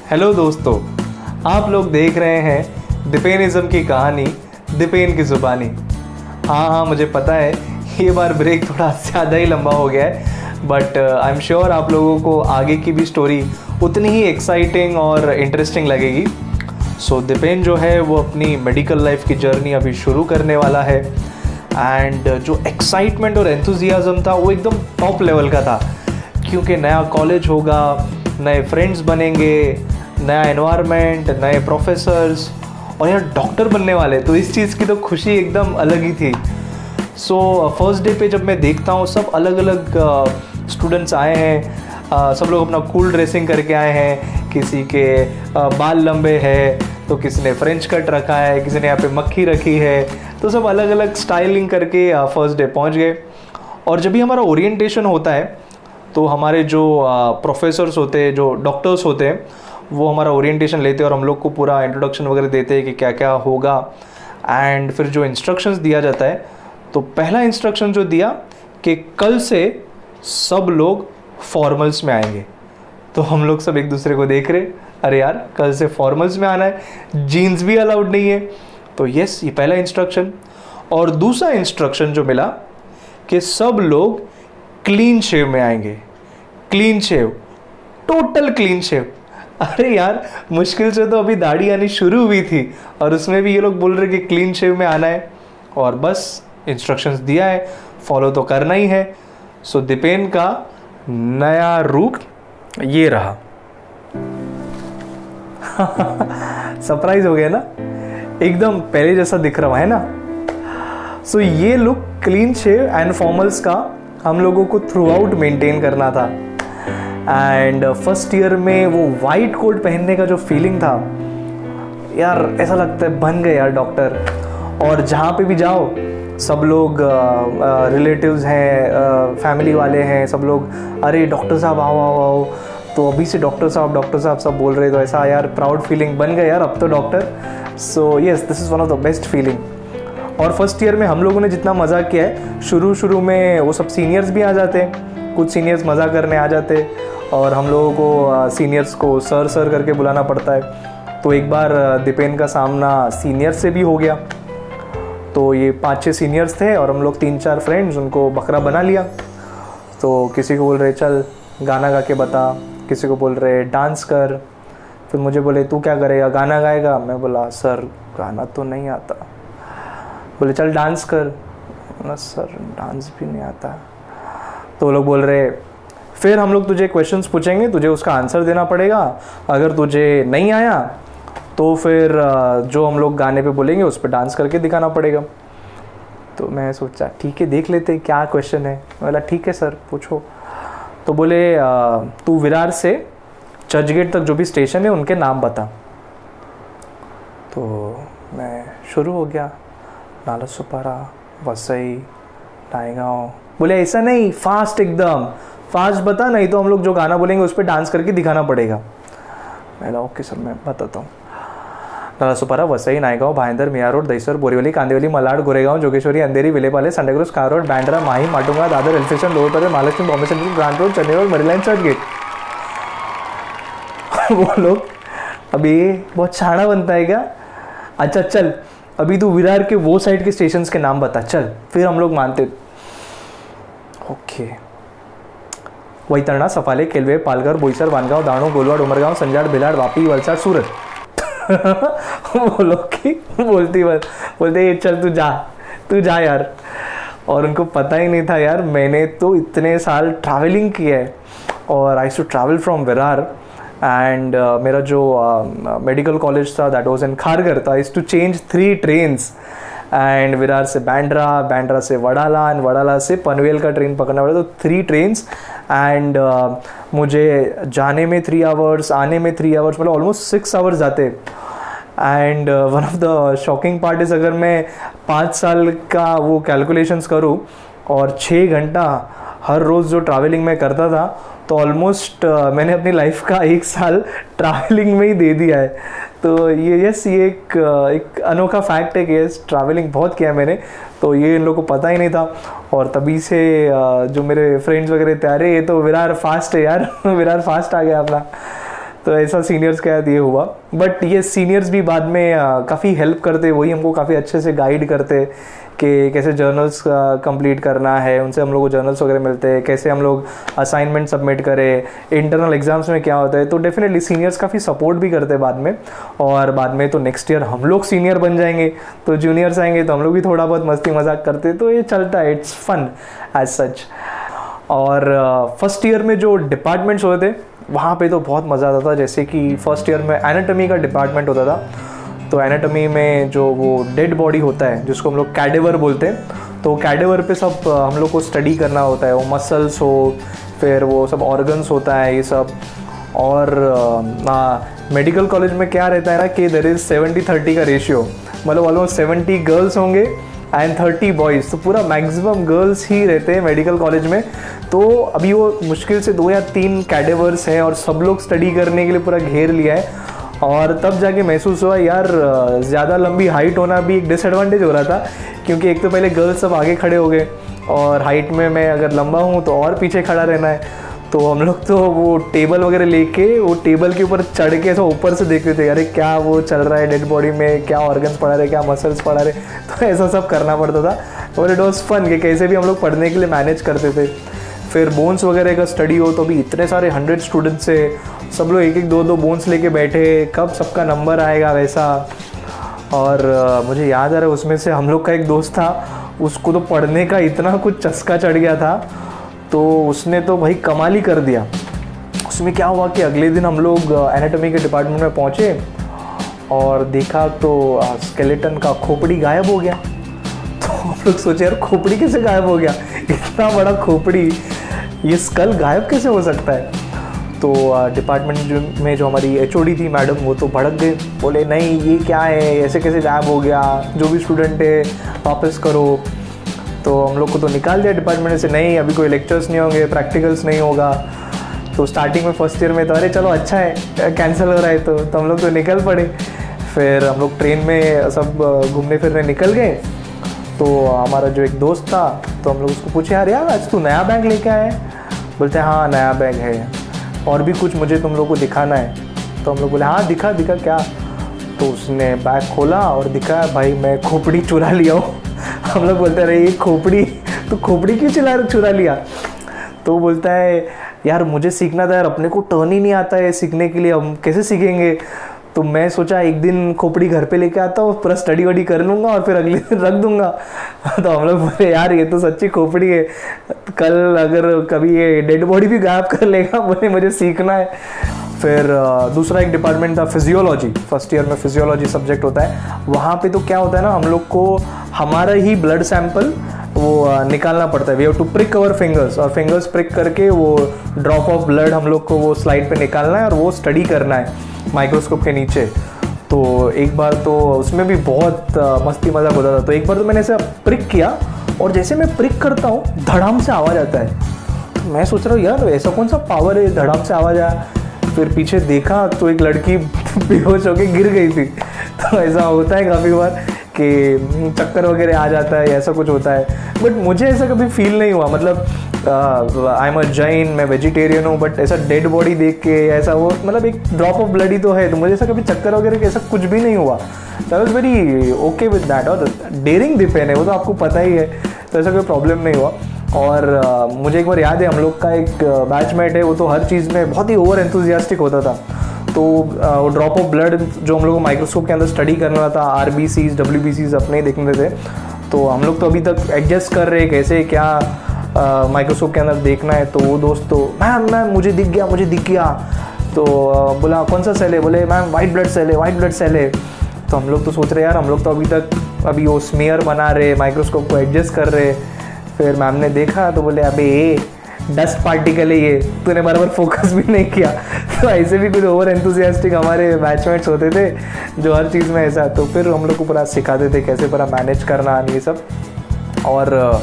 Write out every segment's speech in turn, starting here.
Hello दोस्तों, आप लोग देख रहे हैं दिपेनिज्म की कहानी, दिपेन की ज़ुबानी। हाँ, मुझे पता है ये बार ब्रेक थोड़ा ज़्यादा ही लंबा हो गया है, बट आई एम श्योर आप लोगों को आगे की भी स्टोरी उतनी ही एक्साइटिंग और इंटरेस्टिंग लगेगी। सो दिपेन जो है वो अपनी मेडिकल लाइफ की जर्नी अभी शुरू करने वाला है एंड जो एक्साइटमेंट और एंथुजियाज़म था वो एकदम टॉप लेवल का था, क्योंकि नया कॉलेज होगा, नए फ्रेंड्स बनेंगे, नया एनवायरनमेंट, नए प्रोफेसर्स और यार डॉक्टर बनने वाले, तो इस चीज़ की तो खुशी एकदम अलग ही थी। सो फर्स्ट डे पे जब मैं देखता हूँ सब अलग अलग स्टूडेंट्स आए हैं, सब लोग अपना कूल ड्रेसिंग करके आए हैं, किसी के बाल लंबे हैं तो किसी ने फ्रेंच कट रखा है, किसी ने यहाँ पे मक्खी रखी है, तो सब अलग अलग स्टाइलिंग करके फर्स्ट डे पहुँच गए। और जब भी हमारा ओरिएंटेशन होता है तो हमारे जो प्रोफेसर्स होते हैं, जो डॉक्टर्स होते हैं, वो हमारा ओरिएंटेशन लेते हैं और हम लोग को पूरा इंट्रोडक्शन वगैरह देते हैं कि क्या क्या होगा। एंड फिर जो इंस्ट्रक्शंस दिया जाता है, तो पहला इंस्ट्रक्शन जो दिया कि कल से सब लोग फॉर्मल्स में आएंगे। तो हम लोग सब एक दूसरे को देख रहे, अरे यार कल से फॉर्मल्स में आना है, जीन्स भी अलाउड नहीं है। तो यस, ये पहला इंस्ट्रक्शन। और दूसरा इंस्ट्रक्शन जो मिला कि सब लोग क्लीन शेव में आएंगे। Clean shave, total clean shave. अरे यार मुश्किल से तो अभी दाढ़ी आनी शुरू हुई थी और उसमें भी ये लोग बोल रहे कि क्लीन शेव में आना है। और बस इंस्ट्रक्शंस दिया है, फॉलो तो करना ही है। सो दिपेन का नया रूप ये रहा। सरप्राइज हो गया ना, एकदम पहले जैसा दिख रहा है ना। सो ये look clean shave and formals का हम लोगों को थ्रू आउट मेंटेन करना था। एंड फर्स्ट ईयर में वो वाइट कोट पहनने का जो फीलिंग था यार, ऐसा लगता है बन गए यार डॉक्टर। और जहाँ पे भी जाओ सब लोग रिलेटिव्स हैं, फैमिली वाले हैं, सब लोग अरे डॉक्टर साहब आओ आओ आओ, तो अभी से डॉक्टर साहब सब बोल रहे, तो ऐसा यार प्राउड फीलिंग बन गया यार अब तो doctor. So yes, this is one of the best feeling. और फर्स्ट ईयर में हम लोगों ने जितना मज़ा किया है, शुरू में वो सब सीनियर्स भी आ जाते हैं, कुछ सीनियर्स मज़ा करने आ जाते और हम लोगों को सीनियर्स को सर करके बुलाना पड़ता है। तो एक बार दिपेन का सामना सीनियर से भी हो गया। तो ये 5-6 सीनियर्स थे और हम लोग 3-4 फ्रेंड्स, उनको बकरा बना लिया। तो किसी को बोल रहे चल गाना गा के बता, किसी को बोल रहे डांस कर। फिर मुझे बोले तू क्या करेगा, गाना गाएगा? मैं बोला सर गाना तो नहीं आता। बोले चल डांस कर। ना सर डांस भी नहीं आता। तो वो लोग बोल रहे फिर हम लोग तुझे क्वेश्चंस पूछेंगे, तुझे उसका आंसर देना पड़ेगा, अगर तुझे नहीं आया तो फिर जो हम लोग गाने पे बोलेंगे उस पर डांस करके दिखाना पड़ेगा। तो मैं सोचा ठीक है देख लेते क्या क्वेश्चन है। बोला ठीक है सर पूछो। तो बोले तू विरार से चर्चगेट तक जो भी स्टेशन है उनके नाम बता। तो मैं शुरू हो गया, नालासोपारा, वसई, नायगांव। बोले ऐसा नहीं, फास्ट एकदम फास्ट बता, नहीं तो हम लोग जो गाना बोलेंगे उस पर डांस करके दिखाना पड़ेगा। मैं बोला ओके सर मैं बताता हूँ। Nalasopara, Vasai, Naigaon, Bhayandar, Mira road, Dahisar, Borivali, Kandivali, Malad, Goregaon, Jogeshwari, Andheri, Vile Parle, Santacruz, Khar road, Bandra, Mahim, Matunga, Dadar, railway station, lower Parel, Mahalaxmi, Bombay central, Grant road, Charni road, Marine Lines, Churchgate. वो लोग अभी बहुत छाना बनता है क्या? अच्छा चल अभी तू विरार के वो साइड के स्टेशन के नाम बता, चल फिर हम लोग मानते। ओके, वैतरणा, सफाले, केलवे, पालघर, बोईसर, वानगांव, दाणू, गोलवाड़, उमरगांव, संजाड़, भिलाड़, वापी, वलसाड़, सूरत। वो लोग की बोलते चल तू जा यार। और उनको पता ही नहीं था यार, मैंने तो इतने साल ट्रैवलिंग किया है और I to travel from Virar and मेरा जो मेडिकल कॉलेज था दैट वाज इन खारघर, तो I to change 3 trains and Virar से बैंड्रा से वडाला एंड वडाला से पनवेल का ट्रेन पकड़ना पड़ा। तो 3 ट्रेन्स एंड मुझे जाने में 3 आवर्स, आने में 3 आवर्स, मतलब ऑलमोस्ट 6 आवर्स जाते। And one of the shocking part is अगर मैं 5 साल का वो कैलकुलेशंस करूँ और 6 घंटा हर रोज़ जो ट्रैवलिंग में करता था, तो ऑलमोस्ट मैंने अपनी लाइफ का 1 साल ट्रैवलिंग में ही दे दिया है। तो ये एक अनोखा फैक्ट है कि यस ट्रैवलिंग बहुत किया मैंने, तो ये इन लोगों को पता ही नहीं था। और तभी से जो मेरे फ्रेंड्स वगैरह थे, अरे ये तो विरार फास्ट है यार विरार फास्ट आ गया अपना। तो ऐसा सीनियर्स के साथ ये हुआ। बट ये सीनियर्स भी बाद में काफ़ी हेल्प करते, वही हमको काफ़ी अच्छे से गाइड करते कि कैसे जर्नल्स कंप्लीट करना है, उनसे हम लोग को जर्नल्स वगैरह मिलते हैं, कैसे हम लोग असाइनमेंट सबमिट करें, इंटरनल एग्जाम्स में क्या होता है। तो डेफिनेटली सीनियर्स काफ़ी सपोर्ट भी करते हैं बाद में। और बाद में तो नेक्स्ट ईयर हम लोग सीनियर बन जाएंगे तो जूनियर्स आएंगे तो हम लोग भी थोड़ा बहुत मस्ती मजाक करते, तो ये चलता है, इट्स फन एज सच। और फर्स्ट ईयर में जो डिपार्टमेंट्स होते थे वहाँ पे तो बहुत मज़ा आता था। जैसे कि फर्स्ट ईयर में एनाटॉमी का डिपार्टमेंट होता था। तो एनाटॉमी में जो वो डेड बॉडी होता है जिसको हम लोग कैडेवर बोलते हैं, तो कैडेवर पे सब हम लोग को स्टडी करना होता है। वो मसल्स हो, फिर वो सब ऑर्गन्स होता है ये सब। और मेडिकल कॉलेज में क्या रहता है ना कि देयर इज़ 70-30 का रेशियो, मतलब ऑलमोस्ट 70 गर्ल्स होंगे एंड 30 बॉयज़। तो पूरा मैक्सिमम गर्ल्स ही रहते हैं मेडिकल कॉलेज में। तो अभी वो मुश्किल से 2 या 3 कैडेवर्स हैं और सब लोग स्टडी करने के लिए पूरा घेर लिया है। और तब जाके महसूस हुआ यार ज़्यादा लंबी हाइट होना भी एक डिसएडवांटेज हो रहा था, क्योंकि एक तो पहले गर्ल्स सब आगे खड़े हो गए और हाइट में मैं अगर लंबा हूँ तो और पीछे खड़ा रहना है। तो हम लोग तो वो टेबल वगैरह लेके वो टेबल के ऊपर चढ़ के ऐसा ऊपर से देखते थे, अरे क्या वो चल रहा है डेड बॉडी में, क्या ऑर्गन्स पड़ा रहे, क्या मसल्स पड़ा रहे। तो ऐसा सब करना पड़ता था और इट वॉज फन कि कैसे भी हम लोग पढ़ने के लिए मैनेज करते थे। फिर बोन्स वगैरह का स्टडी हो तो भी इतने सारे 100 स्टूडेंट्स से सब लोग 1-1 2-2 बोन्स लेके बैठे, कब सबका नंबर आएगा वैसा। और मुझे याद आ रहा है उसमें से हम लोग का एक दोस्त था, उसको तो पढ़ने का इतना कुछ चस्का चढ़ गया था, तो उसने तो भाई कमाल ही कर दिया। उसमें क्या हुआ कि अगले दिन हम लोग एनाटॉमी के डिपार्टमेंट में पहुँचे और देखा तो स्केलेटन का खोपड़ी गायब हो गया। तो हम लोग सोचे यार खोपड़ी कैसे गायब हो गया, इतना बड़ा खोपड़ी, ये स्कल गायब कैसे हो सकता है। तो डिपार्टमेंट में जो हमारी एचओडी थी मैडम, वो तो भड़क गए, बोले नहीं ये क्या है, ऐसे कैसे गायब हो गया, जो भी स्टूडेंट है वापस करो। तो हम लोग को तो निकाल दिया डिपार्टमेंट से, नहीं अभी कोई लेक्चर्स नहीं होंगे, प्रैक्टिकल्स नहीं होगा। तो स्टार्टिंग में फर्स्ट ईयर में तो अरे चलो अच्छा है कैंसिल हो रहा है, तो हम लोग तो निकल पड़े। फिर हम लोग ट्रेन में सब घूमने फिरने निकल गए। तो हमारा जो एक दोस्त था, तो हम लोग उसको पूछे यार आज तू नया बैग लेके आया है? बोलते हैं हाँ नया बैग है, और भी कुछ मुझे तुम लोग को दिखाना है। तो हम लोग बोले हाँ दिखा क्या। तो उसने बैग खोला और दिखा भाई मैं खोपड़ी चुरा लिया हूँ। हम लोग बोलते रहे ये खोपड़ी, तो खोपड़ी क्यों चुरा लिया। तो बोलता है यार मुझे सीखना था यार, अपने को टर्न ही नहीं आता है सीखने के लिए, हम कैसे सीखेंगे। तो मैं सोचा एक दिन खोपड़ी घर पे लेके आता हूँ, पूरा स्टडी वडी कर लूँगा और फिर अगले दिन रख दूँगा। तो हम लोग बोले यार ये तो सच्ची खोपड़ी है, कल अगर कभी ये डेड बॉडी भी गायब कर लेगा, बोले मुझे सीखना है। फिर दूसरा एक डिपार्टमेंट था फिजियोलॉजी। फर्स्ट ईयर में फिजियोलॉजी सब्जेक्ट होता है। वहाँ पे तो क्या होता है ना, हम लोग को हमारा ही ब्लड सैंपल वो निकालना पड़ता है। We have to prick our fingers, और फिंगर्स प्रिक करके वो ड्रॉप ऑफ ब्लड हम लोग को वो स्लाइड पे निकालना है और वो स्टडी करना है माइक्रोस्कोप के नीचे। तो एक बार तो उसमें भी बहुत मस्ती मजाक होता था। तो एक बार तो मैंने ऐसा प्रिक किया और जैसे मैं प्रिक करता हूँ धड़ाम से आवाज़ आता है। तो मैं सोच रहा हूँ यार ऐसा कौन सा पावर है, धड़ाम से आवाज़ आया। फिर पीछे देखा तो एक लड़की बेहोश होकर गिर गई थी। तो ऐसा होता है काफ़ी बार कि चक्कर वगैरह आ जाता है, ऐसा कुछ होता है। बट मुझे ऐसा कभी फील नहीं हुआ, मतलब आई एम अ जैन, मैं वेजिटेरियन हूँ, बट ऐसा डेड बॉडी देख के ऐसा वो मतलब एक ड्रॉप ऑफ ब्लड ही तो है, तो मुझे ऐसा कभी चक्कर वगैरह ऐसा कुछ भी नहीं हुआ। तो I was very okay with that. और डेयरिंग दिपेन है वो तो आपको पता ही है, तो ऐसा कोई प्रॉब्लम नहीं हुआ। और मुझे एक बार याद है हम लोग का एक बैचमेट है, वो तो हर चीज़ में बहुत ही ओवर एंथुजियास्टिक होता था। तो ड्रॉप ऑफ ब्लड जो हम लोग को माइक्रोस्कोप के अंदर स्टडी करना था, RBCs WBCs अपने ही देखने थे। तो हम लोग तो अभी तक एडजस्ट कर रहे कैसे क्या माइक्रोस्कोप के अंदर देखना है। तो वो दोस्त तो मैम मुझे दिख गया। तो बोला कौन सा सेल है, बोले मैम वाइट ब्लड सेल है। तो हम लोग तो सोच रहे यार हम लोग तो अभी वो स्मीयर बना रहे, माइक्रोस्कोप को एडजस्ट कर रहे। फिर मैम ने देखा तो बोले अबे ये डस्ट पार्टिकल है, ये तूने बराबर फोकस भी नहीं किया। तो ऐसे भी कुछ ओवर एंथुजियास्टिक हमारे बैचमेट्स होते थे जो हर चीज़ में ऐसा। तो फिर हम लोग को पूरा सिखाते थे कैसे पूरा मैनेज करना ये सब। और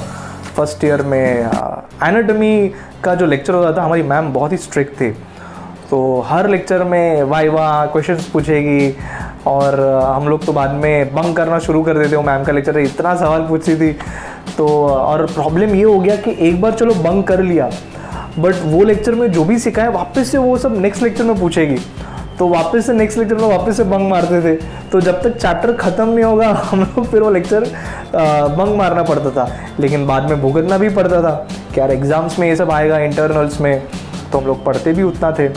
फर्स्ट ईयर में एनाटॉमी का जो लेक्चर होता था, हमारी मैम बहुत ही स्ट्रिक्ट थी। तो हर लेक्चर में वाइवा क्वेश्चंस पूछेगी और हम लोग तो बाद में बंक करना शुरू कर देते। वो मैम का लेक्चर इतना सवाल पूछती थी। तो और प्रॉब्लम ये हो गया कि एक बार चलो बंक कर लिया, बट वो लेक्चर में जो भी सिखाया वापस से वो सब नेक्स्ट लेक्चर में पूछेगी। तो वापस से नेक्स्ट लेक्चर में वापस से बंक मारते थे। तो जब तक चैप्टर ख़त्म नहीं होगा हम लोग फिर वो लेक्चर बंक मारना पड़ता था, लेकिन बाद में भुगतना भी पड़ता था कि यार एग्ज़ाम्स में ये सब आएगा, इंटरनल्स में। तो हम लोग पढ़ते भी उतना थे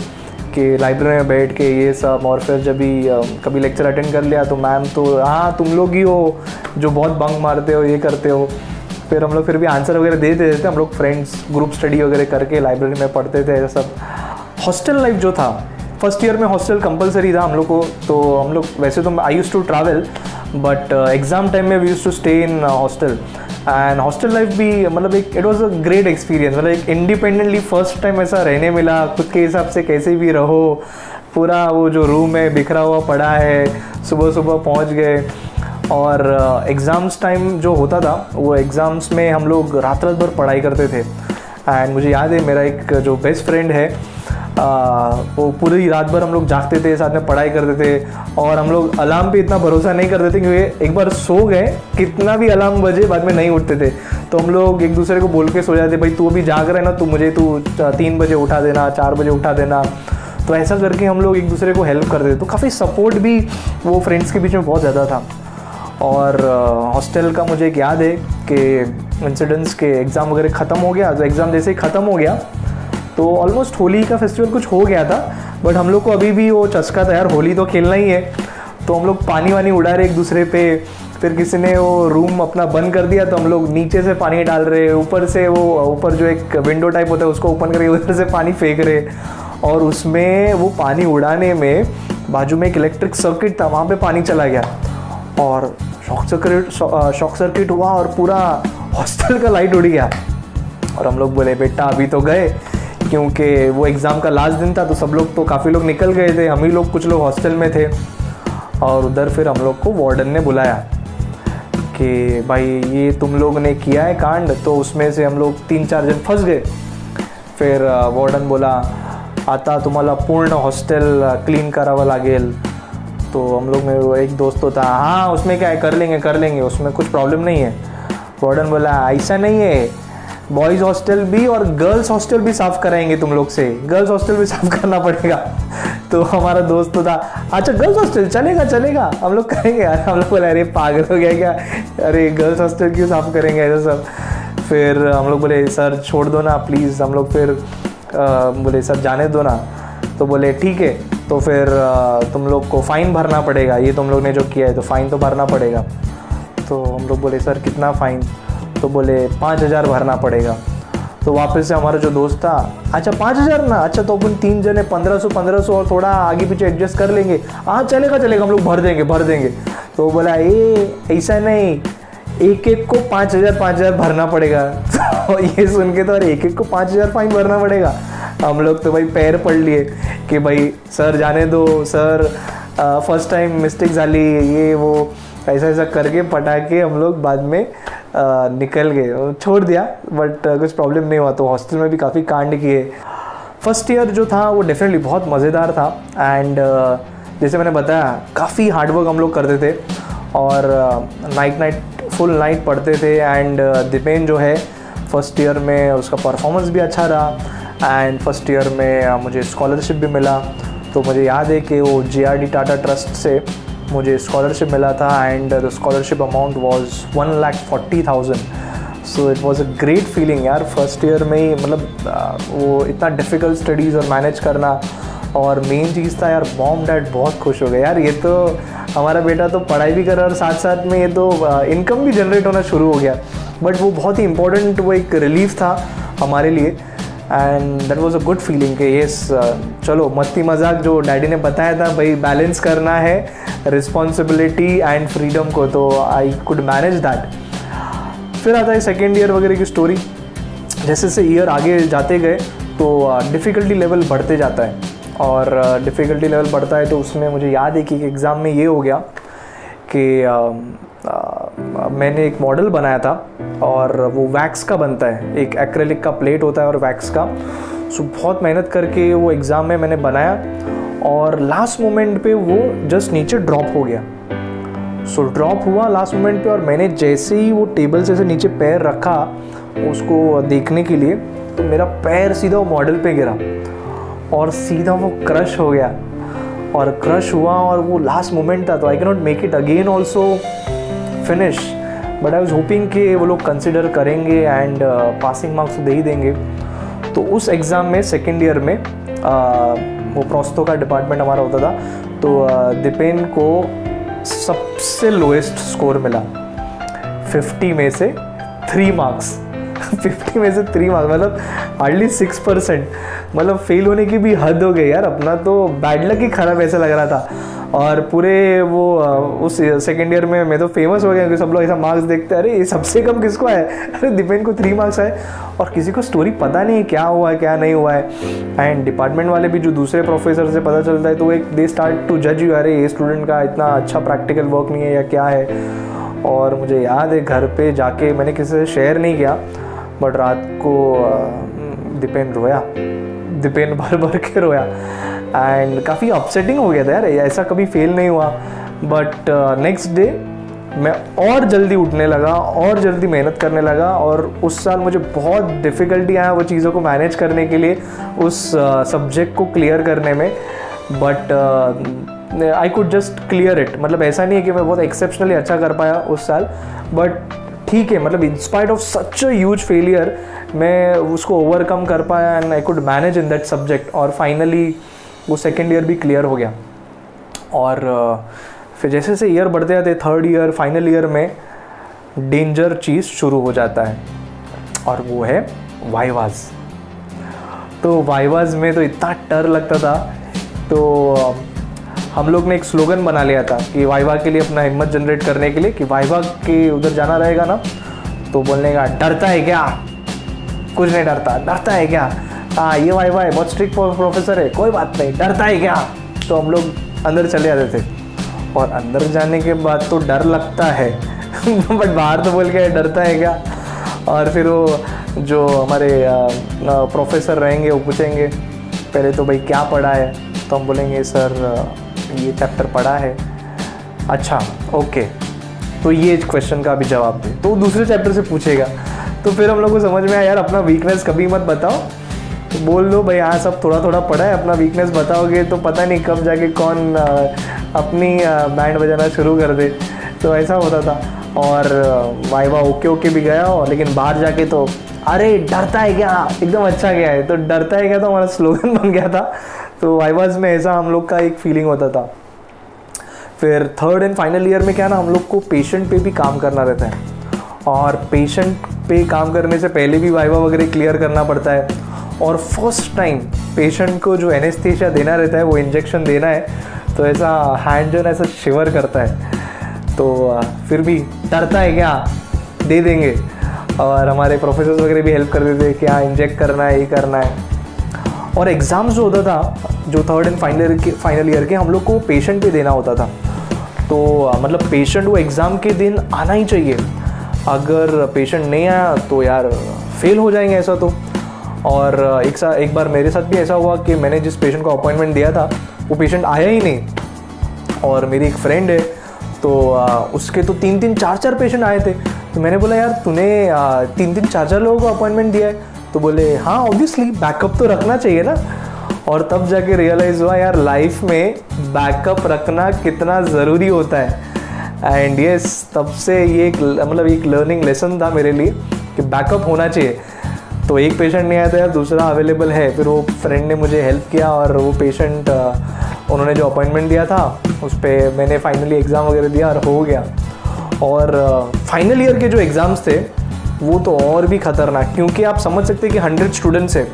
कि लाइब्रेरी में बैठ के ये सब, और फिर जब भी कभी लेक्चर अटेंड कर लिया तो मैम तो हाँ तुम लोग ही हो जो बहुत बंक मारते हो, ये करते हो। फिर हम लोग फिर भी आंसर वगैरह दे देते थे, हम लोग फ्रेंड्स ग्रुप स्टडी वगैरह करके लाइब्रेरी में पढ़ते थे। ऐसा सब हॉस्टल लाइफ जो था, फर्स्ट ईयर में हॉस्टल कंपलसरी था हम लोग को। तो हम लोग वैसे तो I use to travel, but exam time में we use to stay in hostel. And hostel life भी मतलब एक it was a great experience. मतलब एक इंडिपेंडेंटली फर्स्ट टाइम ऐसा रहने मिला, खुद के हिसाब से कैसे भी रहो। पूरा वो जो रूम है बिखरा हुआ पड़ा है, सुबह सुबह पहुंच गए। और एग्ज़ाम्स टाइम जो होता था वो एग्ज़ाम्स में हम लोग रात रात भर पढ़ाई करते थे। एंड मुझे याद है मेरा एक जो बेस्ट फ्रेंड है वो पूरी रात भर हम लोग जागते थे, साथ में पढ़ाई करते थे। और हम लोग अलार्म पे इतना भरोसा नहीं करते थे क्योंकि एक बार सो गए, कितना भी अलार्म बजे बाद में नहीं उठते थे। तो हम लोग एक दूसरे को बोल के सो जाते, भाई तू अभी जाग रहा है ना, तू 3 बजे उठा देना, 4 बजे उठा देना। तो ऐसा करके हम लोग एक दूसरे को हेल्प करते थे। तो काफ़ी सपोर्ट भी वो फ्रेंड्स के बीच में बहुत ज़्यादा था। और हॉस्टल का मुझे एक याद है कि इंसिडेंट्स के एग्ज़ाम वगैरह ख़त्म हो गया। तो एग्ज़ाम जैसे ही ख़त्म हो गया तो ऑलमोस्ट होली का फेस्टिवल कुछ हो गया था, बट हम लोग को अभी भी वो चस्का था यार होली तो खेलना ही है। तो हम लोग पानी वानी उड़ा रहे एक दूसरे पे। फिर किसी ने वो रूम अपना बंद कर दिया तो हम लोग नीचे से पानी डाल रहे, ऊपर से वो ऊपर जो एक विंडो टाइप होता है उसको ओपन करके उधर से पानी फेंक रहे। और उसमें वो पानी उड़ाने में बाजू में एक इलेक्ट्रिक सर्किट था, वहाँ पे पानी चला गया और शॉक सर्किट हुआ और पूरा हॉस्टल का लाइट उड़ गया। और हम लोग बोले बेटा अभी तो गए, क्योंकि वो एग्ज़ाम का लास्ट दिन था। तो सब लोग तो काफ़ी लोग निकल गए थे, हम ही लोग कुछ लोग हॉस्टल में थे। और उधर फिर हम लोग को वार्डन ने बुलाया कि भाई ये तुम लोग ने किया है कांड। तो उसमें से हम लोग 3-4 जन फंस गए। फिर वार्डन बोला आता तुम्हाला पूर्ण हॉस्टेल क्लीन करावं लागेल। तो हम लोग में एक दोस्त तो था, हाँ उसमें क्या है, कर लेंगे उसमें कुछ प्रॉब्लम नहीं है। वार्डन बोला ऐसा नहीं है, बॉयज़ हॉस्टल भी और गर्ल्स हॉस्टल भी साफ़ कराएंगे तुम लोग से, गर्ल्स हॉस्टल भी साफ़ करना पड़ेगा। तो हमारा दोस्त तो था, अच्छा गर्ल्स हॉस्टल चलेगा हम लोग करेंगे यार। हम लोग बोले अरे पागल हो गया क्या, अरे गर्ल्स हॉस्टल क्यों साफ़ करेंगे ऐसा सब। फिर हम लोग बोले सर छोड़ दो ना प्लीज़। हम लोग फिर बोले सर जाने दो ना। तो बोले ठीक है, तो फिर तुम लोग को फ़ाइन भरना पड़ेगा, ये तुम लोग ने जो किया है तो फ़ाइन तो भरना पड़ेगा। तो हम लोग बोले सर कितना फ़ाइन। तो बोले 5,000 भरना पड़ेगा। तो वापस से हमारा जो दोस्त था, अच्छा 5,000 ना, अच्छा तो अपन 3 जने 1500 और थोड़ा आगे पीछे एडजस्ट कर लेंगे। हाँ चलेगा हम लोग भर देंगे। तो बोला ऐसा नहीं, एक को 5,000 भरना पड़ेगा। तो ये सुन के तो अरे एक को 5,000 फाइन भरना पड़ेगा। हम लोग तो भाई पैर पड़ लिए कि भाई सर जाने दो सर, फर्स्ट टाइम मिस्टेक झाली, ये वो ऐसा करके पटा के हम लोग बाद में निकल गए, छोड़ दिया। बट कुछ प्रॉब्लम नहीं हुआ। तो हॉस्टल में भी काफ़ी कांड किए। फर्स्ट ईयर जो था वो डेफिनेटली बहुत मज़ेदार था। एंड जैसे मैंने बताया काफ़ी हार्डवर्क हम लोग करते थे और नाइट फुल नाइट पढ़ते थे। एंड दीपेन जो है फर्स्ट ईयर में उसका परफॉर्मेंस भी अच्छा रहा। एंड फर्स्ट ईयर में मुझे स्कॉलरशिप भी मिला। तो मुझे याद है कि वो JRD टाटा ट्रस्ट से मुझे स्कॉलरशिप मिला था। And the scholarship amount was 1,40,000। So it was a great feeling यार। फर्स्ट ईयर में ही मतलब वो इतना डिफ़िकल्ट स्टडीज़ और मैनेज करना। और मेन चीज़ था यार मॉम डैड बहुत खुश हो गए यार, ये तो हमारा बेटा तो पढ़ाई भी कर रहा है और साथ साथ में ये तो इनकम भी जनरेट होना शुरू हो गया। बट वो बहुत ही इंपॉर्टेंट वो एक रिलीफ था हमारे लिए। And that was a good feeling कि येस चलो मस्ती मजाक जो डैडी ने बताया था भाई बैलेंस करना है रिस्पॉन्सिबिलिटी एंड फ्रीडम को, तो आई कुड मैनेज दैट। फिर आता है सेकेंड ईयर वगैरह की स्टोरी। जैसे जैसे ईयर आगे जाते गए तो डिफ़िकल्टी लेवल बढ़ते जाता है। और डिफ़िकल्टी लेवल बढ़ता है तो उसमें मुझे याद है कि एग्ज़ाम में ये हो गया कि मैंने एक मॉडल बनाया था और वो वैक्स का बनता है, एक एक्रेलिक का प्लेट होता है और वैक्स का। सो बहुत मेहनत करके वो एग्ज़ाम में मैंने बनाया और लास्ट मोमेंट पे वो जस्ट नीचे ड्रॉप हो गया। सो ड्रॉप हुआ लास्ट मोमेंट पे और मैंने जैसे ही वो टेबल से नीचे पैर रखा उसको देखने के लिए, तो मेरा पैर सीधा वो मॉडल पे गिरा और सीधा वो क्रश हो गया। और क्रश हुआ और वो लास्ट मोमेंट था, तो I can not make it again also finish, but I was hoping कि वो लोग कंसिडर करेंगे एंड पासिंग मार्क्स दे ही देंगे। तो उस एग्ज़ाम में सेकेंड ईयर में वो प्रोस्तो का डिपार्टमेंट हमारा होता था, तो दीपेन को सबसे लोएस्ट स्कोर मिला, 50 में से 3 मार्क्स 50 में से 3 मार्क्स, मतलब हार्डली 6%, मतलब फेल होने की भी हद हो गई यार। अपना तो बैड लक ही खराब ऐसा लग रहा था। और पूरे वो उस सेकेंड ईयर में मैं तो फेमस हो गया क्योंकि सब लोग ऐसा मार्क्स देखते हैं, अरे ये सबसे कम किसको आए, अरे दीपेन को 3 मार्क्स आए, और किसी को स्टोरी पता नहीं क्या हुआ है क्या नहीं हुआ है। एंड डिपार्टमेंट वाले भी जो दूसरे प्रोफेसर से पता चलता है तो एक दे स्टार्ट टू जज यू, अरे ये स्टूडेंट का इतना अच्छा प्रैक्टिकल वर्क नहीं है या क्या है। और मुझे याद है घर पे जाके मैंने किसी से शेयर नहीं किया, बट रात को दीपेन रोया, दीपेन भर भर के रोया एंड काफ़ी अपसेटिंग हो गया था यार, ऐसा कभी फेल नहीं हुआ। बट नेक्स्ट डे मैं और जल्दी उठने लगा और जल्दी मेहनत करने लगा, और उस साल मुझे बहुत डिफ़िकल्टी आया वो चीज़ों को मैनेज करने के लिए, उस सब्जेक्ट को क्लियर करने में। But I could just clear it, मतलब ऐसा नहीं है कि मैं बहुत एक्सेप्शनली अच्छा कर पाया उस साल, बट ठीक है, मतलब in spite of such a huge failure मैं उसको ओवरकम कर पाया and I could manage in that subject, और फाइनली वो सेकेंड ईयर भी क्लियर हो गया। और फिर जैसे जैसे ईयर बढ़ते जाते, थर्ड ईयर फाइनल ईयर में डेंजर चीज़ शुरू हो जाता है, और वो है वाइवाज। तो वाइवाज में तो इतना डर लगता था, तो हम लोग ने एक स्लोगन बना लिया था कि वाइवा के लिए अपना हिम्मत जनरेट करने के लिए, कि वाइवा के उधर जाना रहेगा ना तो बोलने का डरता है क्या, कुछ नहीं डरता, डरता है क्या, हाँ ये वाइवा है, बहुत स्ट्रिक्ट प्रोफेसर है, कोई बात नहीं, डरता है क्या। तो हम लोग अंदर चले जाते थे, और अंदर जाने के बाद तो डर लगता है बट बाहर तो बोल के डरता है क्या। और फिर वो जो हमारे प्रोफेसर रहेंगे वो पूछेंगे पहले तो भाई क्या पढ़ा है, तो हम बोलेंगे सर ये चैप्टर पढ़ा है। अच्छा ओके, तो ये क्वेश्चन का भी जवाब दे, तो दूसरे चैप्टर से पूछेगा। तो फिर हम लोग को समझ में आया यार अपना वीकनेस कभी मत बताओ, तो बोल दो भाई हाँ सब थोड़ा थोड़ा पढ़ा है, अपना वीकनेस बताओगे तो पता नहीं कब जाके कौन अपनी बैंड बजाना शुरू कर दे। तो ऐसा होता था। और वाइवा ओके भी गया, और लेकिन बाहर जाके तो अरे डरता है क्या, एकदम अच्छा गया है, तो डरता है क्या तो हमारा स्लोगन बन गया था। तो वाइवाज में ऐसा हम लोग का एक फीलिंग होता था। फिर थर्ड एंड फाइनल ईयर में क्या ना, हम लोग को पेशेंट पे भी काम करना रहता है, और पेशेंट पे काम करने से पहले भी वाइवा वगैरह क्लियर करना पड़ता है। और फर्स्ट टाइम पेशेंट को जो एनेस्थीसिया देना रहता है, वो इंजेक्शन देना है, तो ऐसा हैंड जो है ऐसा शिवर करता है। तो फिर भी डरता है क्या, दे देंगे। और हमारे प्रोफेसर्स वगैरह भी हेल्प कर देते थे कि हाँ इंजेक्ट करना है, ये करना है। और एग्ज़ाम्स जो होता था, जो थर्ड एंड फाइनल ईयर के, हम लोग को पेशेंट पे देना होता था। तो मतलब पेशेंट वो एग्ज़ाम के दिन आना ही चाहिए, अगर पेशेंट नहीं आया तो यार फेल हो जाएंगे ऐसा तो। और एक बार मेरे साथ भी ऐसा हुआ कि मैंने जिस पेशेंट को अपॉइंटमेंट दिया था वो पेशेंट आया ही नहीं, और मेरी एक फ्रेंड है तो उसके तो 3-3 4-4 पेशेंट आए थे। तो मैंने बोला यार तूने 3-3 4-4 लोगों को अपॉइंटमेंट दिया है, तो बोले हाँ ऑब्वियसली बैकअप तो रखना चाहिए ना। और तब जाके रियलाइज़ हुआ यार लाइफ में बैकअप रखना कितना ज़रूरी होता है। एंड यस, तब से ये एक लर्निंग लेसन था मेरे लिए कि बैकअप होना चाहिए। तो एक पेशेंट नहीं आया था यार, दूसरा अवेलेबल है। फिर वो फ्रेंड ने मुझे हेल्प किया, और वो पेशेंट उन्होंने जो अपॉइंटमेंट दिया था उस पर मैंने फाइनली एग्ज़ाम वगैरह दिया और हो गया। और फाइनल ईयर के जो एग्ज़ाम्स थे वो तो और भी ख़तरनाक, क्योंकि आप समझ सकते हैं कि 100 स्टूडेंट्स हैं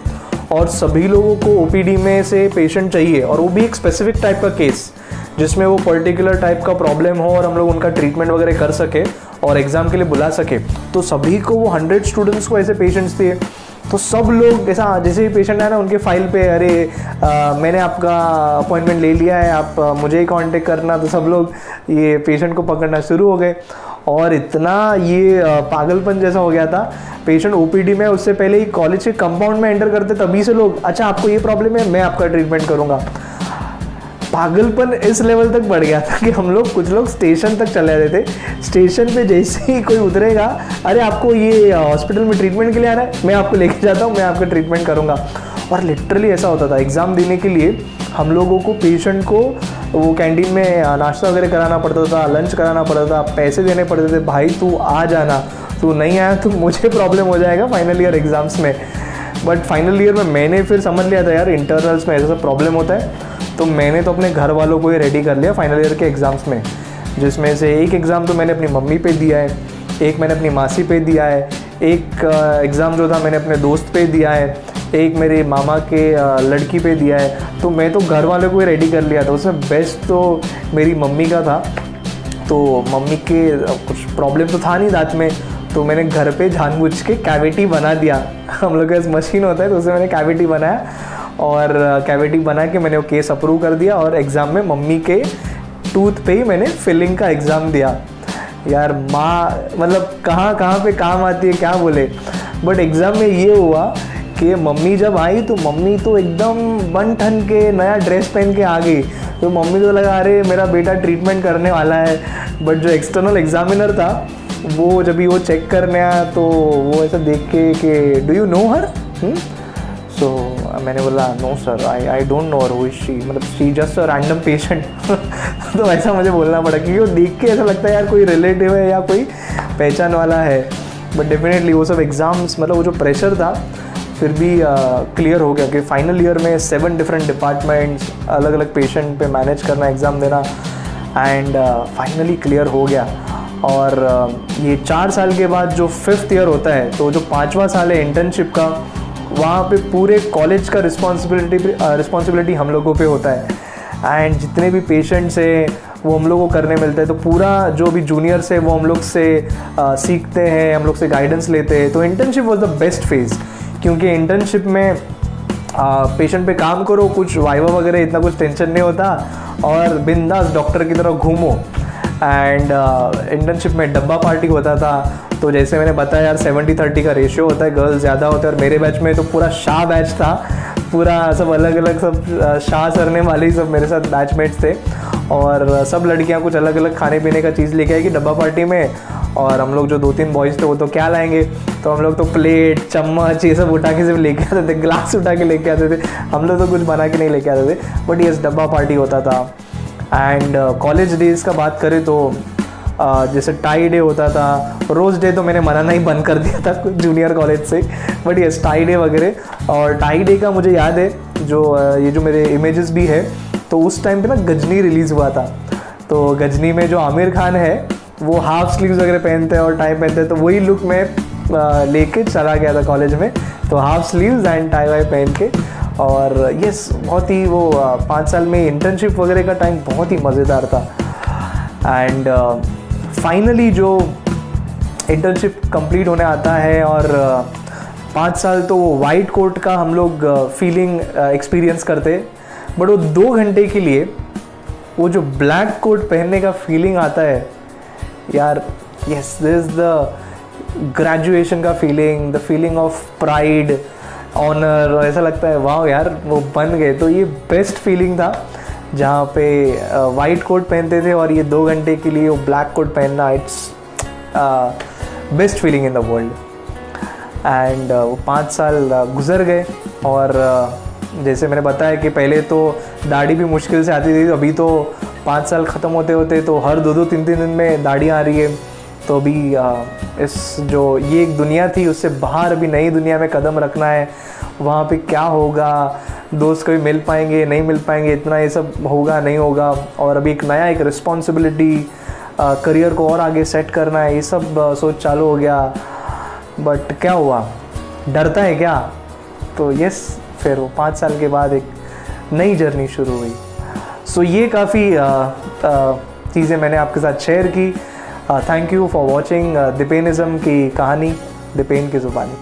और सभी लोगों को ओपीडी में से पेशेंट चाहिए, और वो भी एक स्पेसिफिक टाइप का केस जिसमें वो पर्टिकुलर टाइप का प्रॉब्लम हो और हम लोग उनका ट्रीटमेंट वगैरह कर सके और एग्ज़ाम के लिए बुला सके। तो सभी को वो 100 स्टूडेंट्स को ऐसे पेशेंट्स थे, तो सब लोग ऐसा जैसे ही पेशेंट आया ना उनके फाइल पे अरे मैंने आपका अपॉइंटमेंट ले लिया है, आप मुझे ही कांटेक्ट करना। तो सब लोग ये पेशेंट को पकड़ना शुरू हो गए, और इतना ये पागलपन जैसा हो गया था। पेशेंट ओपीडी में उससे पहले ही कॉलेज के कंपाउंड में एंटर करते तभी से लोग अच्छा आपको ये प्रॉब्लम है, मैं आपका ट्रीटमेंट करूँगा। पागलपन इस लेवल तक बढ़ गया था कि हम लोग कुछ लोग स्टेशन तक चले जाते थे। स्टेशन पे जैसे ही कोई उतरेगा अरे आपको ये हॉस्पिटल में ट्रीटमेंट के लिए आना है, मैं आपको लेके जाता हूँ, मैं आपका ट्रीटमेंट करूँगा। और लिटरली ऐसा होता था। एग्ज़ाम देने के लिए हम लोगों को पेशेंट को वो कैंटीन में नाश्ता वगैरह कराना पड़ता था, लंच कराना पड़ता था, पैसे देने पड़ते थे, भाई तू आ जाना, तू नहीं आया तो मुझे प्रॉब्लम हो जाएगा फाइनल ईयर एग्ज़ाम्स में। बट फाइनल ईयर में मैंने फिर समझ लिया था यार इंटरनल्स में ऐसा सब प्रॉब्लम होता है, तो मैंने तो अपने घर वालों को ही रेडी कर लिया फाइनल ईयर के एग्ज़ाम्स में, जिसमें से एक एग्ज़ाम तो मैंने अपनी मम्मी पे दिया है, एक मैंने अपनी मासी पे दिया है, एक एग्ज़ाम जो था मैंने अपने दोस्त पे दिया है, एक मेरे मामा के लड़की पे दिया है। तो मैं तो घर वालों को ही रेडी कर लिया था। उसमें बेस्ट तो मेरी मम्मी का था, तो मम्मी के कुछ प्रॉब्लम तो था नहीं दांत में, तो मैंने घर पे जानबूझ के कैविटी बना दिया। हम लोग के पास मशीन होता है तो उससे मैंने कैविटी बनाया, और कैविटी बना के मैंने वो केस अप्रूव कर दिया, और एग्ज़ाम में मम्मी के टूथ पे ही मैंने फिलिंग का एग्ज़ाम दिया। यार माँ मतलब कहाँ कहाँ पे काम आती है, क्या बोले। बट एग्ज़ाम में ये हुआ कि मम्मी जब आई तो मम्मी तो एकदम बन ठन के नया ड्रेस पहन के आ गई। तो मम्मी को लगा अरे मेरा बेटा ट्रीटमेंट करने वाला है। बट जो एक्सटर्नल एग्जामिनर था वो जब भी वो चेक करने आया तो वो ऐसा देख के कि do you know her. So मैंने बोला no sir, I don't know her, who is she, मतलब she just a random patient. तो ऐसा मुझे बोलना पड़ा क्योंकि वो देख के ऐसा लगता है यार कोई रिलेटिव है या कोई पहचान वाला है। बट डेफिनेटली वो सब एग्ज़ाम्स मतलब वो जो प्रेशर था फिर भी क्लियर हो गया कि फाइनल ईयर में 7 डिफरेंट डिपार्टमेंट्स, अलग अलग पेशेंट पे मैनेज करना, एग्ज़ाम देना, एंड फाइनली क्लियर हो गया। और ये 4 साल के बाद जो 5th ईयर होता है, तो जो 5वां साल है इंटर्नशिप का, वहाँ पे पूरे कॉलेज का रिस्पॉन्सिबिलिटी हम लोगों पे होता है। एंड जितने भी पेशेंट्स हैं वो हम लोग को करने मिलते हैं। तो पूरा जो भी जूनियर्स है वो हम लोग से सीखते हैं, हम लोग से गाइडेंस लेते हैं। तो internship was the best phase, क्योंकि इंटर्नशिप में पेशेंट पे काम करो, कुछ वाइवा वगैरह इतना कुछ टेंशन नहीं होता, और बिंदास डॉक्टर की तरह घूमो। एंड इंटर्नशिप में डब्बा पार्टी होता था। तो जैसे मैंने बताया यार 70-30 का रेशियो होता है, गर्ल्स ज़्यादा होता है। और मेरे बैच में तो पूरा शाह बैच था, पूरा सब अलग अलग सब शाह सरने वाले ही सब मेरे साथ बैचमेट्स थे। और सब लड़कियां कुछ अलग अलग खाने पीने का चीज़ लेके आएगी डब्बा पार्टी में, और हम लोग जो 2-3 बॉयज़ थे वो तो क्या लाएंगे, तो हम लोग तो प्लेट चम्मच ये सब उठा के सिर्फ लेके आते थे, ग्लास उठा के लेके आते थे। हम लोग तो कुछ बना के नहीं लेके आते थे, बट यस डब्बा पार्टी होता था। एंड कॉलेज डेज़ का बात करें तो जैसे टाई डे होता था, रोज़ डे तो मैंने मनाना ही बंद कर दिया था जूनियर कॉलेज से, बट यस टाई डे वगैरह। और टाई डे का मुझे याद है जो ये जो मेरे इमेजेस भी है, तो उस टाइम पे ना गजनी रिलीज़ हुआ था। तो गजनी में जो आमिर खान है वो हाफ स्लीव्स वगैरह पहनते हैं और टाई पहनते हैं, तो वही लुक मैं लेके चला गया था कॉलेज में। तो हाफ स्लीव्स एंड टाई वाई पहन के, और यस बहुत ही वो 5 साल में इंटर्नशिप वगैरह का टाइम बहुत ही मज़ेदार था। एंड फाइनली जो इंटर्नशिप कंप्लीट होने आता है, और 5 साल तो वो वाइट कोट का हम लोग फीलिंग एक्सपीरियंस करते, बट वो 2 घंटे के लिए वो जो ब्लैक कोट पहनने का फीलिंग आता है यार, yes this is the graduation का feeling, the feeling of pride, honour. ऐसा लगता है वाह यार वो बन गए। तो ये बेस्ट फीलिंग था जहाँ पे वाइट कोट पहनते थे और ये 2 घंटे के लिए वो ब्लैक कोट पहनना, it's best feeling in the world. And वो 5 साल गुजर गए, और जैसे मैंने बताया कि पहले तो दाढ़ी भी मुश्किल से आती थी, अभी तो 5 साल ख़त्म होते होते तो हर 2-2, 3-3 दिन में दाढ़ी आ रही है। तो अभी इस जो ये एक दुनिया थी उससे बाहर अभी नई दुनिया में कदम रखना है। वहाँ पे क्या होगा, दोस्त कभी मिल पाएंगे नहीं मिल पाएंगे, इतना ये सब होगा नहीं होगा, और अभी एक नया एक रिस्पॉन्सिबिलिटी, करियर को और आगे सेट करना है, ये सब सोच चालू हो गया। बट क्या हुआ, डरता है क्या? तो यस फिर वो 5 साल के बाद एक नई जर्नी शुरू हुई। सो ये काफ़ी चीज़ें मैंने आपके साथ शेयर की। थैंक यू फॉर वॉचिंग दीपेनिज़्म की कहानी, दीपेन की ज़ुबानी।